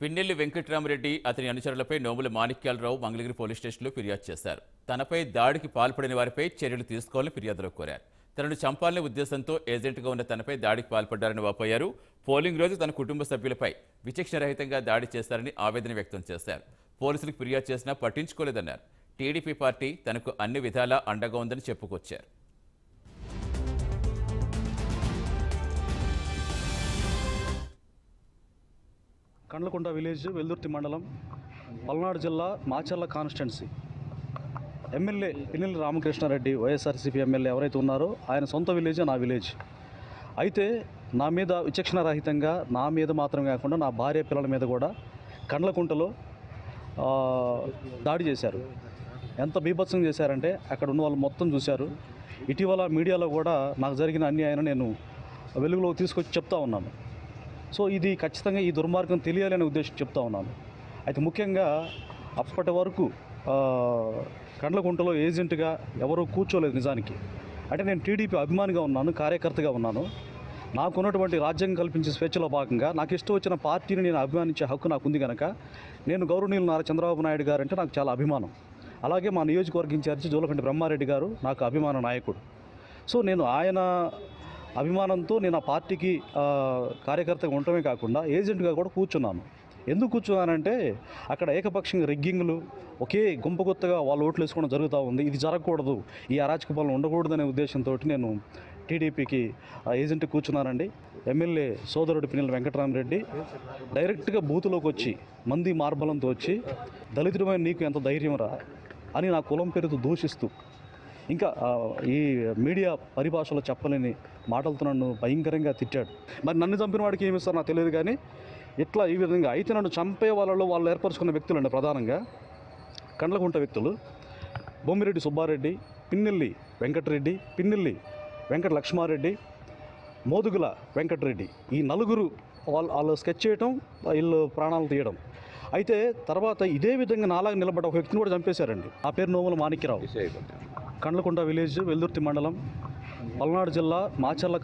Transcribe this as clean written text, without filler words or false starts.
పిన్నెల్లి వెంకట్రామరెడ్డి అతని అనుచరులపై నోముల మాణిక్యాలరావు మంగళగిరి పోలీస్ స్టేషన్లో ఫిర్యాదు చేశారు. తనపై దాడికి పాల్పడిన వారిపై చర్యలు తీసుకోవాలని ఫిర్యాదులో కోరారు. తనను చంపాలనే ఉద్దేశంతో ఏజెంట్గా ఉన్న తనపై దాడికి పాల్పడ్డారని వాపోయారు. పోలింగ్ రోజు తన కుటుంబ సభ్యులపై విచక్షణరహితంగా దాడి చేశారని ఆవేదన వ్యక్తం చేశారు. పోలీసులకు ఫిర్యాదు చేసినా పట్టించుకోలేదన్నారు. టీడీపీ పార్టీ తనకు అన్ని విధాలా అండగా ఉందని చెప్పుకొచ్చారు. కండ్లకుంట విలేజ్, వెల్దుర్తి మండలం, పల్నాడు జిల్లా, Macherla constituency. MLA Pinnelli Ramakrishna Reddy YSRCP MLA ఎవరైతే ఉన్నారో ఆయన సొంత విలేజే నా విలేజ్. అయితే నా మీద విచక్షణారహితంగా, నా మీద మాత్రమే కాకుండా నా భార్య పిల్లల మీద కూడా కండ్లకుంటలో దాడి చేశారు. ఎంత బీభత్సం చేశారంటే అక్కడ ఉన్న వాళ్ళు మొత్తం చూశారు. ఇటీవల మీడియాలో కూడా నాకు జరిగిన అన్యాయాన్ని నేను వెలుగులోకి తీసుకొచ్చి చెప్తా ఉన్నాను. సో ఇది ఖచ్చితంగా ఈ దుర్మార్గం తెలియాలనే ఉద్దేశం చెప్తా ఉన్నాను. అయితే ముఖ్యంగా అప్పటి వరకు కండ్లకుంటలో ఏజెంట్గా ఎవరూ కూర్చోలేదు. నిజానికి అంటే నేను టీడీపీ అభిమానిగా ఉన్నాను, కార్యకర్తగా ఉన్నాను. నాకున్నటువంటి రాజ్యాంగం కల్పించే స్వేచ్ఛలో భాగంగా నాకు ఇష్టం వచ్చిన పార్టీని నేను అభిమానించే హక్కు నాకు ఉంది కనుక నేను గౌరవనీయులు నారా చంద్రబాబు నాయుడు గారు అంటే నాకు చాలా అభిమానం. అలాగే మా నియోజకవర్గ ఇన్ఛార్జి జోలకంటి బ్రహ్మారెడ్డి గారు నాకు అభిమాన నాయకుడు. సో నేను ఆయన అభిమానంతో నేను ఆ పార్టీకి కార్యకర్తగా ఉండటమే కాకుండా ఏజెంట్గా కూడా కూర్చున్నాను. ఎందుకు కూర్చున్నానంటే అక్కడ ఏకపక్షంగా రిగ్గింగ్లు, ఒకే గుంపగుత్తగా వాళ్ళు ఓట్లు వేసుకోవడం జరుగుతూ ఉంది. ఇది జరగకూడదు, ఈ అరాచక పాలన ఉండకూడదనే ఉద్దేశంతో నేను టీడీపీకి ఏజెంట్ కూర్చున్నానండి. ఎమ్మెల్యే సోదరుడు పిన్నెల్లి వెంకట్రామరెడ్డి డైరెక్ట్గా బూతులోకి వచ్చి మంది మార్బలంతో వచ్చి దళితుడమైన నీకు ఎంత ధైర్యం రా అని నా కులం పేరుతో దూషిస్తూ ఇంకా ఈ మీడియా పరిభాషలో చెప్పలేని మాటలతో నన్ను భయంకరంగా తిట్టాడు. మరి నన్ను చంపిన వాడికి ఏమి ఇస్తారో నాకు తెలియదు, కానీ ఇట్లా ఈ విధంగా అయితే నన్ను చంపే వాళ్ళు ఏర్పరచుకున్న వ్యక్తులు అండి. ప్రధానంగా కండ్లకుంట వ్యక్తులు బొమ్మిరెడ్డి సుబ్బారెడ్డి, పిన్నెల్లి వెంకటరెడ్డి, పిన్నెల్లి వెంకట లక్ష్మారెడ్డి, మోదుగుల వెంకటరెడ్డి, ఈ నలుగురు వాళ్ళు స్కెచ్ చేయటం, వీళ్ళు ప్రాణాలు తీయడం. అయితే తర్వాత ఇదే విధంగా నాలాగా నిలబడ్డ ఒక వ్యక్తిని కూడా చంపేశారండి. ఆ పేరు నోముల మాణిక్యరావు. కండ్లకుంట విలేజ్, వెల్దుర్తి మండలం, పల్నాడు జిల్లా, మాచర్ల